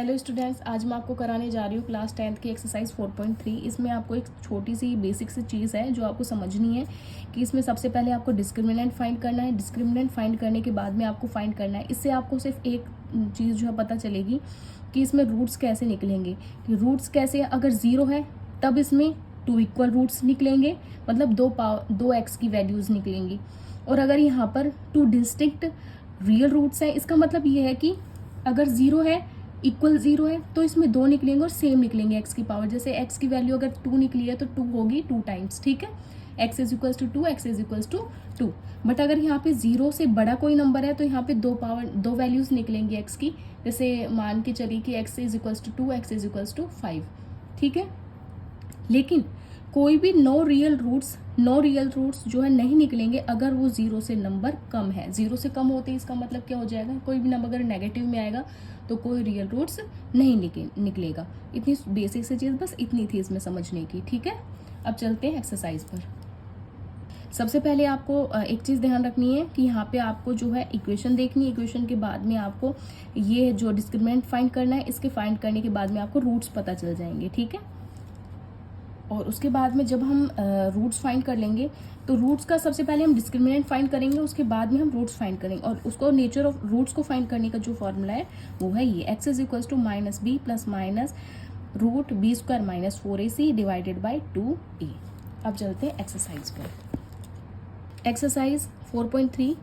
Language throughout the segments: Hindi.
हेलो स्टूडेंट्स, आज मैं आपको कराने जा रही हूँ क्लास 10th की एक्सरसाइज 4.3। इसमें आपको एक छोटी सी बेसिक सी चीज़ है जो आपको समझनी है कि इसमें सबसे पहले आपको डिस्क्रिमिनेंट फाइंड करना है। डिस्क्रिमिनेंट फाइंड करने के बाद में आपको फाइंड करना है। इससे आपको सिर्फ एक चीज़ जो है पता चलेगी कि इसमें रूट्स कैसे निकलेंगे। कि रूट्स कैसे, अगर 0 है तब इसमें 2 इक्वल रूट्स निकलेंगे, मतलब दो एक्स की वैल्यूज़ निकलेंगी। और अगर यहाँ पर 2 डिस्टिंक्ट रियल रूट्स हैं, इसका मतलब ये है कि अगर 0 है इक्वल 0 है तो इसमें 2 निकलेंगे और सेम निकलेंगे एक्स की पावर। जैसे एक्स की वैल्यू अगर 2 निकली है तो 2 होगी 2 टाइम्स, ठीक है। X is equals to 2, x is equals to 2। But अगर यहाँ पे 0 से बड़ा कोई नंबर है तो यहाँ पे दो वैल्यूज निकलेंगी एक्स की। जैसे मान के चलिए कि x is equals to 2, x is equals to 5, ठीक है। लेकिन कोई भी नो रियल रूट्स जो है नहीं निकलेंगे अगर वो 0 से नंबर कम है। 0 से कम होते ही इसका मतलब क्या हो जाएगा, कोई भी नंबर अगर नेगेटिव में आएगा तो कोई रियल रूट्स नहीं निकलेगा। इतनी बेसिक सी चीज़ बस इतनी थी इसमें समझने की, ठीक है। अब चलते हैं एक्सरसाइज पर। सबसे पहले आपको एक चीज़ ध्यान रखनी है कि यहाँ पे आपको जो है इक्वेशन देखनी है। इक्वेशन के बाद में आपको ये जो डिस्क्रिमिनेंट फाइंड करना है, इसके फाइंड करने के बाद में आपको रूट्स पता चल जाएंगे, ठीक है। और उसके बाद में जब हम रूट्स फाइंड कर लेंगे तो रूट्स का सबसे पहले हम डिस्क्रिमिनेंट फाइंड करेंगे, उसके बाद में हम रूट्स फाइंड करेंगे। और उसको नेचर ऑफ रूट्स को फाइंड करने का जो फॉर्मूला है वो है ये, x is equals to minus b plus minus root b square minus 4ac divided by 2a। अब चलते हैं एक्सरसाइज पर। एक्सरसाइज 4.3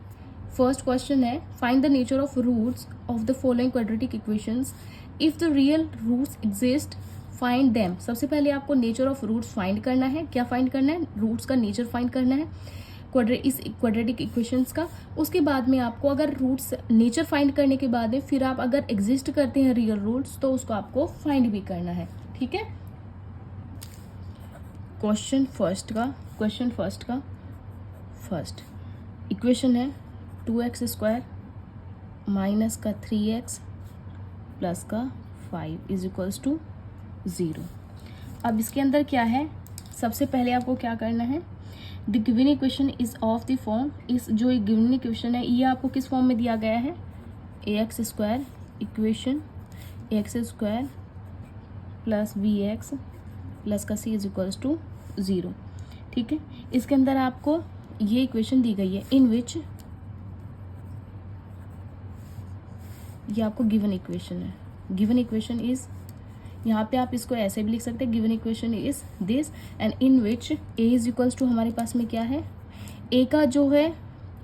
फर्स्ट क्वेश्चन है, find the nature of roots of the following quadratic equations if the real roots exist find them. सबसे पहले आपको नेचर ऑफ रूट्स फाइंड करना है। क्या फाइंड करना है? रूट्स का नेचर फाइंड करना है इस क्वाड्रेटिक इक्वेशंस का। उसके बाद में आपको अगर रूट्स नेचर फाइंड करने के बाद में फिर आप अगर एग्जिस्ट करते हैं रियल रूट्स तो उसको आपको फाइंड भी करना है, ठीक है। क्वेश्चन फर्स्ट का फर्स्ट इक्वेशन है 2x स्क्वायर माइनस का 3x प्लस का 5 इज इक्वल्स टू 0। अब इसके अंदर क्या है, सबसे पहले आपको क्या करना है, the given equation is of the form, इस जो गिवन इक्वेशन है ये आपको किस फॉर्म में दिया गया है, ax square equation x square plus bx plus का c इज इक्वल्स टू 0, ठीक है। इसके अंदर आपको ये इक्वेशन दी गई है इन विच, ये आपको गिवन इक्वेशन है। गिवन इक्वेशन इज, यहाँ पे आप इसको ऐसे भी लिख सकते हैं, given equation is this and in which a is equals to, हमारे पास में क्या है, a का जो है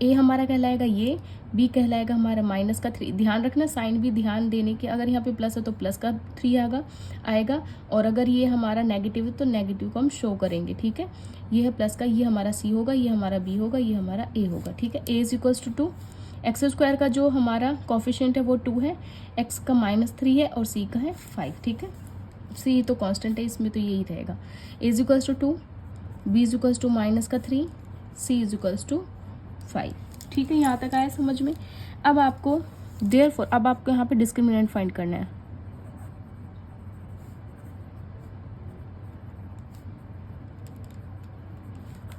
a हमारा कहलाएगा ये, b कहलाएगा हमारा माइनस का 3। ध्यान रखना साइन भी ध्यान देने के, अगर यहाँ पे प्लस है तो प्लस का 3 आएगा और अगर ये हमारा नेगेटिव है तो नेगेटिव को हम शो करेंगे, ठीक है। ये है प्लस का, ये हमारा c होगा, ये हमारा b होगा, ये हमारा a होगा, ठीक है। a is equals to 2, x square का जो हमारा कॉफिशिएंट है वो 2 है, x का -3 है और c का है 5, ठीक है। c तो कांस्टेंट है, इसमें तो यही रहेगा। a is equals to 2, b is equals to minus का 3, c इज इक्वल्स टू 5, ठीक है। यहाँ तक आया समझ में। अब आपको अब आपको यहाँ पे डिस्क्रिमिनेंट फाइंड करना है।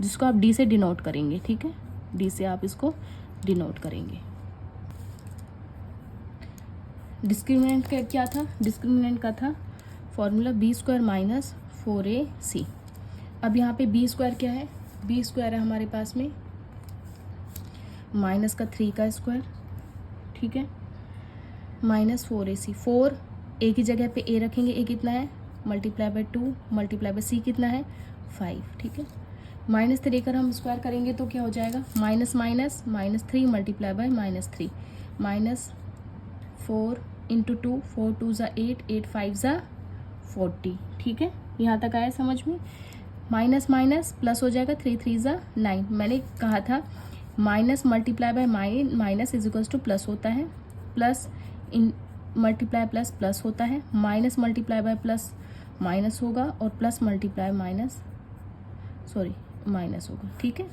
जिसको आप d से डिनोट करेंगे, ठीक है। d से आप इसको डिनोट करेंगे। डिस्क्रिमिनेंट का क्या था, डिस्क्रिमिनेंट का था formula B square minus 4ac। अब यहाँ पे बी स्क्वायर क्या है, बी स्क्वायर है हमारे पास में माइनस का 3 का स्क्वायर, ठीक है, माइनस 4ac। 4 a की जगह पे a रखेंगे, a कितना है, multiply by 2 multiply by c कितना है 5, ठीक है। -3 कर हम स्क्वायर करेंगे तो क्या हो जाएगा, -3 मल्टीप्लाई बाय -3 -4 इंटू 2, 4 2 ज़ा 8, 8 5 ज़ा 40, ठीक है। यहाँ तक आया समझ में। माइनस माइनस प्लस हो जाएगा, 3 3 ज़ा 9। मैंने कहा था minus multiply by minus is equals two plus होता है, प्लस इन मल्टीप्लाई प्लस प्लस होता है, minus multiply by plus minus होगा और प्लस मल्टीप्लाई माइनस होगा, ठीक है।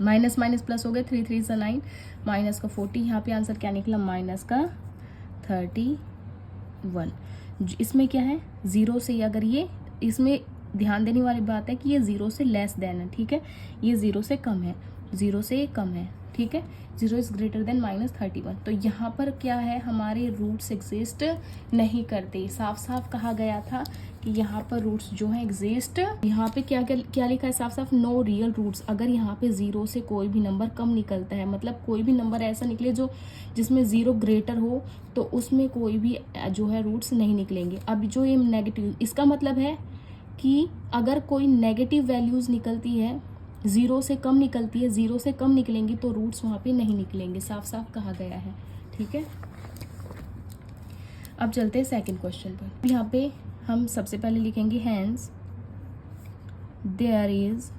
माइनस माइनस प्लस हो गया, 3 3 ज़ा 9, माइनस का 40। यहाँ पे आंसर क्या निकला, माइनस का 31। इसमें क्या है, 0 से, अगर ये, इसमें ध्यान देने वाली बात है कि ये 0 से लेस देन है, ठीक है। ये 0 से कम है, 0 से कम है, ठीक है, 0 इज़ ग्रेटर देन -31। तो यहाँ पर क्या है, हमारे रूट्स एग्जिस्ट नहीं करते। साफ साफ कहा गया था कि यहाँ पर रूट्स जो है एग्जिस्ट, यहाँ पे क्या क्या लिखा है साफ साफ, नो रियल रूट्स। अगर यहाँ पे 0 से कोई भी नंबर कम निकलता है, मतलब कोई भी नंबर ऐसा निकले जो जिसमें 0 ग्रेटर हो, तो उसमें कोई भी जो है रूट्स नहीं निकलेंगे। अब जो ये नेगेटिव, इसका मतलब है कि अगर कोई नेगेटिव वैल्यूज़ निकलती है, 0 से कम निकलती है, 0 से कम निकलेंगी, तो रूट्स वहाँ पे नहीं निकलेंगे, साफ साफ कहा गया है। ठीक है, अब चलते हैं सेकंड क्वेश्चन पर। यहाँ पे हम सबसे पहले लिखेंगे hence there is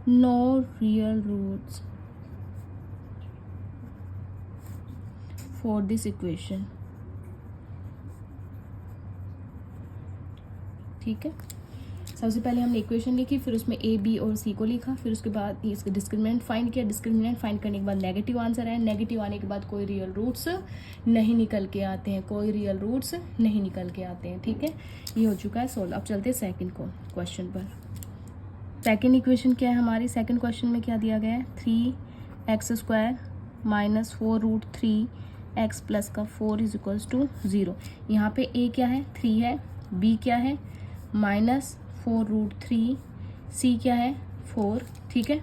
no real roots for this equation. ठीक है, सबसे पहले हमने इक्वेशन लिखी, फिर उसमें ए बी और सी को लिखा, फिर उसके बाद इसका डिस्क्रिमिनेंट फाइंड किया। डिस्क्रिमिनेंट फाइंड करने के बाद नेगेटिव आंसर है, नेगेटिव आने के बाद कोई रियल रूट्स नहीं निकल के आते हैं, कोई रियल रूट्स नहीं निकल के आते हैं। ठीक है, ये हो चुका है सोल्व। अब चलते हैं सेकंड क्वेश्चन पर। सेकंड इक्वेशन क्या है हमारी, सेकंड क्वेश्चन में क्या दिया गया है, 3x² - 4√3x प्लस का 4 = 0। यहाँ पे a क्या है, 3 है, b क्या है -4√3, सी क्या है 4। ठीक है,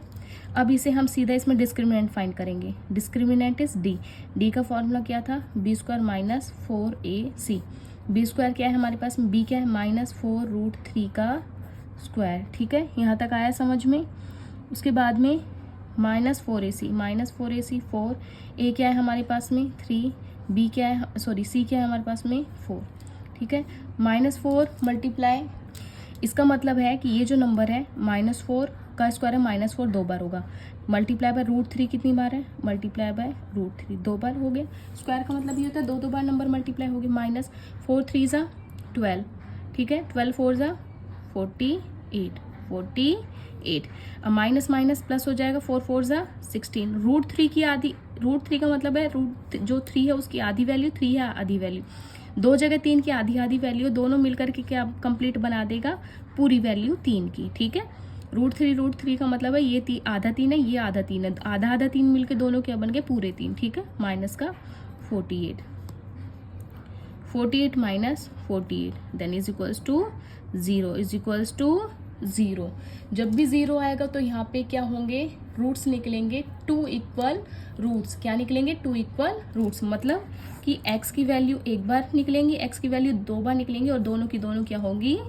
अब इसे हम सीधा इसमें डिस्क्रिमिनेंट फाइंड करेंगे। डिस्क्रिमिनेंट इज डी का फॉर्मूला क्या था, b² - 4ac। b² क्या है हमारे पास, b क्या है -4√3 का स्क्वायर। ठीक है, यहाँ तक आया समझ में। उसके बाद में -4ac, -4ac 4, a क्या है हमारे पास में 3, b क्या है, सॉरी c क्या है हमारे पास में 4। ठीक है, -4 मल्टीप्लाई, इसका मतलब है कि ये जो नंबर है -4 का स्क्वायर है, -4 2 बार होगा, मल्टीप्लाई बाय √3 कितनी बार है, मल्टीप्लाई बाय √3 2 बार हो गया। स्क्वायर का मतलब ये होता है 2 बार नंबर मल्टीप्लाई हो गए। -4 3 = 12। ठीक है, 12 4 = 48। अब माइनस माइनस प्लस हो जाएगा, 4 4 = 16। √3 की आधी, √3 का मतलब है रूट जो 3 है उसकी आधी वैल्यू, 3 है आधी वैल्यू, 2 जगह 3 की आधी आधी वैल्यू, दोनों मिलकर के क्या कंप्लीट बना देगा, पूरी वैल्यू 3 की। ठीक है, √3 का मतलब है ये आधा 3 है, ये आधा 3 है, आधा आधा 3 मिलकर दोनों क्या बन गए, पूरे 3। ठीक है, माइनस का 48 minus 48 then is equals to 0 जब भी 0 आएगा तो यहाँ पे क्या होंगे, रूट्स निकलेंगे 2 इक्वल रूट्स। क्या निकलेंगे, 2 इक्वल रूट्स, मतलब कि x की वैल्यू एक बार निकलेंगी, x की वैल्यू 2 बार निकलेंगी, और दोनों की दोनों क्या होंगी,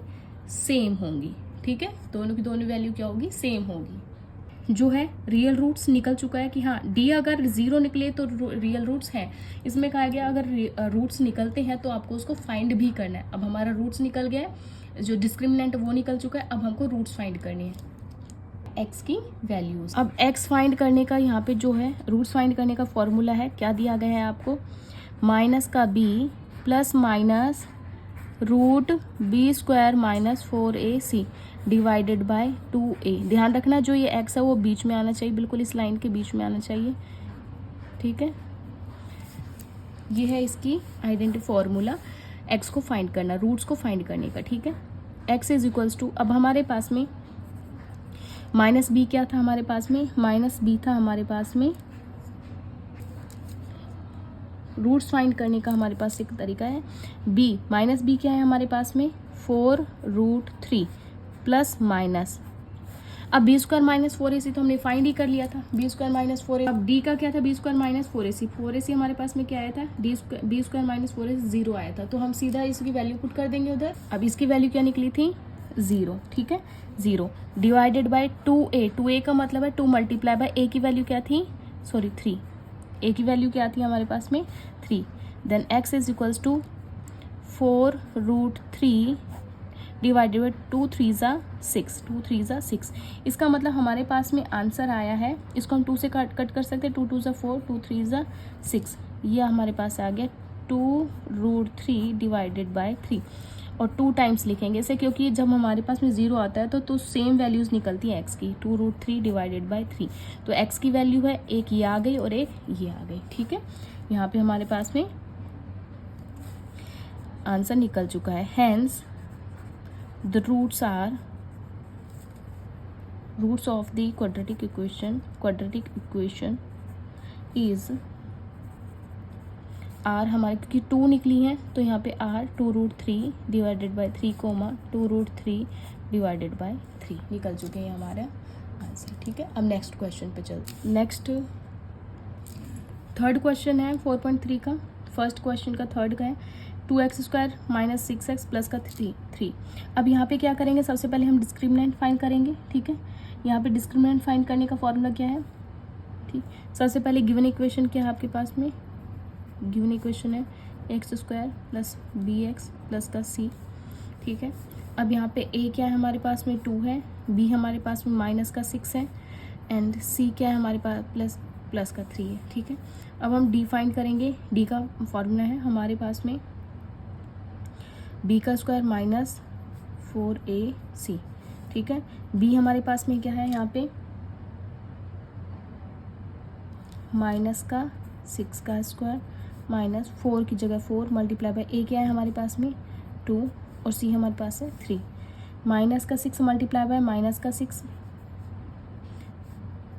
सेम होंगी। ठीक है, दोनों की दोनों वैल्यू क्या होगी, सेम होगी। जो है रियल रूट्स निकल चुका है कि हाँ, डी अगर 0 निकले तो रियल रूट्स हैं। इसमें कहा गया अगर रूट्स निकलते हैं तो आपको उसको फाइंड भी करना है। अब हमारा रूट्स निकल गया है, जो डिस्क्रिमिनेंट वो निकल चुका है, अब हमको रूट्स फाइंड करनी है, x की वैल्यूज। अब x फाइंड करने का यहाँ पे जो है रूट्स फाइंड करने का फॉर्मूला है, क्या दिया गया है आपको, माइनस का b plus minus √b² - 4ac divided by 2a। ध्यान रखना जो ये x है वो बीच में आना चाहिए, बिल्कुल इस लाइन के बीच में आना चाहिए। ठीक है, ये है इसकी आइडेंटिटी फॉर्मूला, x को फाइंड करना, रूट्स को फाइंड करने का। ठीक है, x इज इक्वल्स टू, अब हमारे पास में माइनस b क्या था हमारे पास में, माइनस b था हमारे पास में। रूट्स फाइंड करने का हमारे पास एक तरीका है, b माइनस b क्या है हमारे पास में 4√3 प्लस माइनस, अब b² - 4ac तो हमने फाइंड ही कर लिया था, b² - 4ac। अब d का क्या था, b² - 4ac, 4ac हमारे पास में क्या आया था, b² - 4ac 0 आया था, तो हम सीधा इसकी वैल्यू पुट कर देंगे उधर। अब इसकी वैल्यू क्या निकली थी, 0। ठीक है, 0 डिवाइडेड बाय 2a का मतलब है 2 मल्टीप्लाई बाय a की वैल्यू क्या थी, सॉरी 3, a की वैल्यू क्या थी हमारे पास में 3। Then x is equals to 4√3 divided by 2 3 = 6। इसका मतलब हमारे पास में आंसर आया है, इसको हम 2 से कट कर सकते हैं, 2 2 = 4, 2 3 = 6, ये हमारे पास आ गया 2√3 डिवाइडेड बाय 3, और 2 टाइम्स लिखेंगे इसे, क्योंकि जब हमारे पास में 0 आता है तो सेम वैल्यूज़ निकलती हैं x की, 2√3 डिवाइडेड बाय 3। तो x की वैल्यू है, एक ये आ गई और एक ये आ गई। ठीक है, यहाँ पे हमारे पास में आंसर निकल चुका है। Hence the roots are roots of the quadratic equation is are हमारे क्योंकि 2 निकली हैं तो यहाँ पे are 2√3 divided by 3 comma 2√3 divided by 3 निकल चुके हैं हमारा आंसर। ठीक है, अब नेक्स्ट क्वेश्चन पे चलते। नेक्स्ट थर्ड क्वेश्चन है 4.3 का। फर्स्ट क्वेश्चन का थर्ड का है 2x² माइनस 6x प्लस का 3। अब यहाँ पे क्या करेंगे, सबसे पहले हम डिस्क्रिमिनेंट फाइंड करेंगे। ठीक है, यहाँ पे डिस्क्रिमिनेंट फाइंड करने का फॉर्मूला क्या है। ठीक, सबसे पहले गिवन इक्वेशन क्या है आपके पास में, गिवन इक्वेशन है x² प्लस bx प्लस का c। ठीक है, अब यहाँ पे a क्या है हमारे पास में 2 है, b हमारे पास में माइनस का 6 है एंड c क्या है हमारे पास प्लस का 3 है। ठीक है, अब हम d फाइंड करेंगे। d का फॉर्मूला है हमारे पास में b का स्क्वायर माइनस 4ac। ठीक है, b हमारे पास में क्या है यहाँ पे माइनस का 6 का स्क्वायर माइनस 4 की जगह 4 मल्टीप्लाई बाय a क्या है हमारे पास में 2 और c हमारे पास है 3। माइनस का 6 मल्टीप्लाई बाय माइनस का 6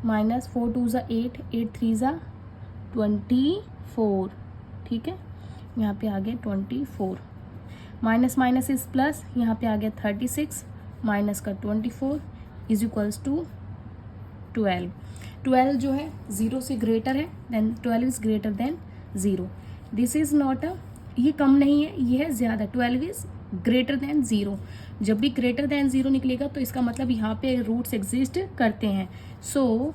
माइनस 4 2 ज़ा 8 8 3 ज़ा 24। ठीक है, यहाँ पे आ गया 24। माइनस माइनस इज प्लस, यहाँ पे आ गया 36 माइनस का 24 इज इक्वल्स टू 12। 12 जो है 0 से ग्रेटर है, then 12 is greater than 0। This is not a, ये कम नहीं है, ये है ज़्यादा। 12 इज ग्रेटर देन 0। जब भी ग्रेटर देन 0 निकलेगा तो इसका मतलब यहाँ पे रूट्स एग्जिस्ट करते हैं। सो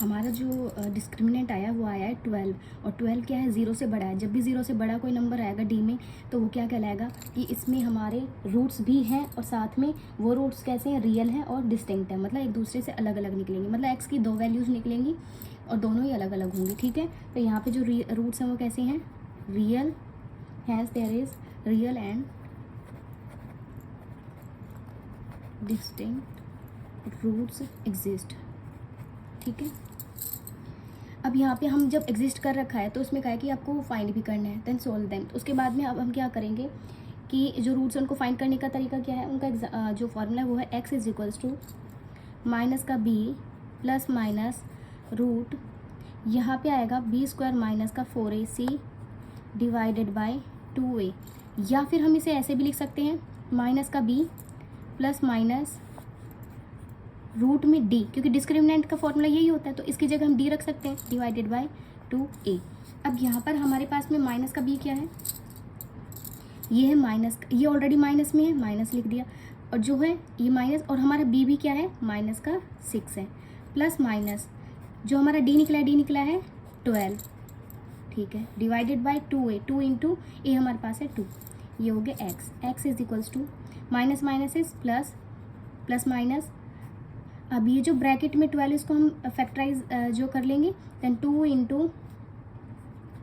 हमारा जो डिस्क्रिमिनेंट आया वो आया है 12 और 12 क्या है 0 से बड़ा है। जब भी 0 से बड़ा कोई नंबर आएगा डी में तो वो क्या कहलाएगा कि इसमें हमारे रूट्स भी हैं और साथ में वो रूट्स कैसे हैं, रियल हैं और डिस्टिंक्ट है, मतलब एक दूसरे से अलग अलग निकलेंगे। मतलब एक्स की 2 वैल्यूज़ निकलेंगी और दोनों ही अलग अलग होंगी। ठीक है, तो यहाँ पे जो रूट्स हैं वो कैसे हैं, real has there is real and distinct roots exist. ठीक है, अब यहाँ पे हम जब एग्जिस्ट कर रखा है तो उसमें कहा है कि आपको फाइंड भी करना है, देन सोल्व देम। तो उसके बाद में अब हम क्या करेंगे कि जो रूट्स हैं उनको फाइंड करने का तरीका क्या है, उनका जो फॉर्मूला है वो है x is equals to minus का b प्लस माइनस रूट, यहाँ पे आएगा b² माइनस का 4ac डिवाइडेड बाय 2a। या फिर हम इसे ऐसे भी लिख सकते हैं माइनस का b प्लस माइनस रूट में d, क्योंकि डिस्क्रिमिनेंट का फॉर्मूला यही होता है तो इसकी जगह हम d रख सकते हैं डिवाइडेड बाय 2a। अब यहाँ पर हमारे पास में माइनस का b क्या है, ये है माइनस, ये ऑलरेडी माइनस में है, माइनस लिख दिया, और जो है ये माइनस, और हमारा b भी क्या है माइनस का 6 है, प्लस माइनस जो हमारा d निकला है 12। ठीक है, डिवाइडेड बाय 2a, 2 इंटू ए हमारे पास है 2, ये हो गया x is equals to minus minus is plus, plus minus. अब ये जो ब्रैकेट में 12 इसको हम फैक्टराइज जो कर लेंगे, देन 2 इंटू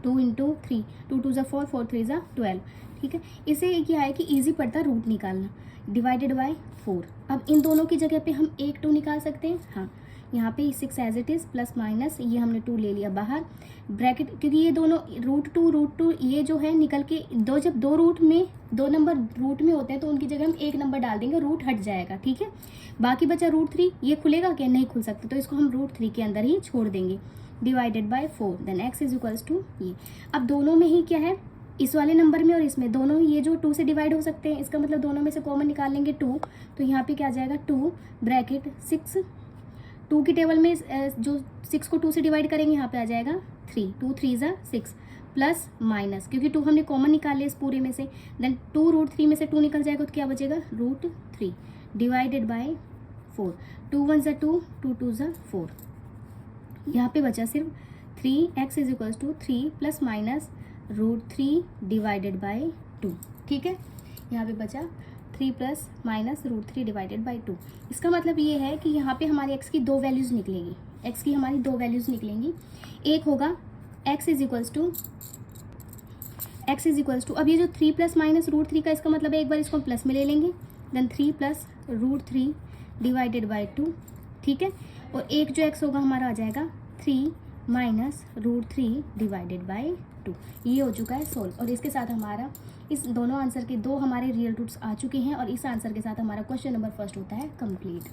3, 2 2 ज़ा 4 4 3 ज़ा 12। ठीक है, इसे क्या है कि इजी पड़ता है रूट निकालना, डिवाइडेड बाय 4। अब इन दोनों की जगह पे हम 1 2 निकाल सकते हैं। हाँ, यहाँ पे 6 as it is plus minus ये हमने 2 ले लिया बाहर ब्रैकेट, क्योंकि ये दोनों रूट टू ये जो है निकल के जब दो नंबर रूट में होते हैं तो उनकी जगह हम 1 नंबर डाल देंगे, रूट हट जाएगा। ठीक है, बाकी बचा √3, ये खुलेगा क्या, नहीं खुल सकता, तो इसको हम √3 के अंदर ही छोड़ देंगे divided by 4, then x is equals to ये। अब दोनों में ही क्या है, इस वाले नंबर में और इसमें दोनों ये जो 2 से डिवाइड हो सकते हैं, इसका मतलब दोनों में से कॉमन निकाल लेंगे 2, तो यहाँ पे क्या आ जाएगा 2 ब्रैकेट 6, 2 की टेबल में जो 6 को 2 से डिवाइड करेंगे यहाँ पे आ जाएगा 3, 2 3 ज़ा 6 प्लस माइनस, क्योंकि 2 हमने कॉमन निकाल लिया इस पूरे में से, देन 2 √3 में से 2 निकल जाएगा तो क्या बचेगा √3 डिवाइडेड बाय 4, 2 1 ज़ा 2, 2 2 ज़ा 4। यहाँ पे बचा सिर्फ 3x is equals to 3 plus minus √3 divided by 2। ठीक है, यहाँ पे बचा 3 प्लस माइनस √3 डिवाइडेड बाय 2। इसका मतलब ये है कि यहाँ पे हमारी x की 2 वैल्यूज़ निकलेंगी, x की हमारी 2 वैल्यूज़ निकलेंगी। एक होगा x इज इक्वल्स टू अब ये जो 3 प्लस माइनस √3 का, इसका मतलब है एक बार इसको प्लस में ले लेंगे, देन 3 प्लस √3 डिवाइडेड बाय 2। ठीक है, और एक जो x होगा हमारा आ जाएगा 3 माइनस √3 डिवाइडेड बाय 2 ये हो चुका है सोल्व। और इसके साथ हमारा इस दोनों आंसर के 2 हमारे रियल रूट्स आ चुके हैं और इस आंसर के साथ हमारा क्वेश्चन नंबर फर्स्ट होता है कंप्लीट।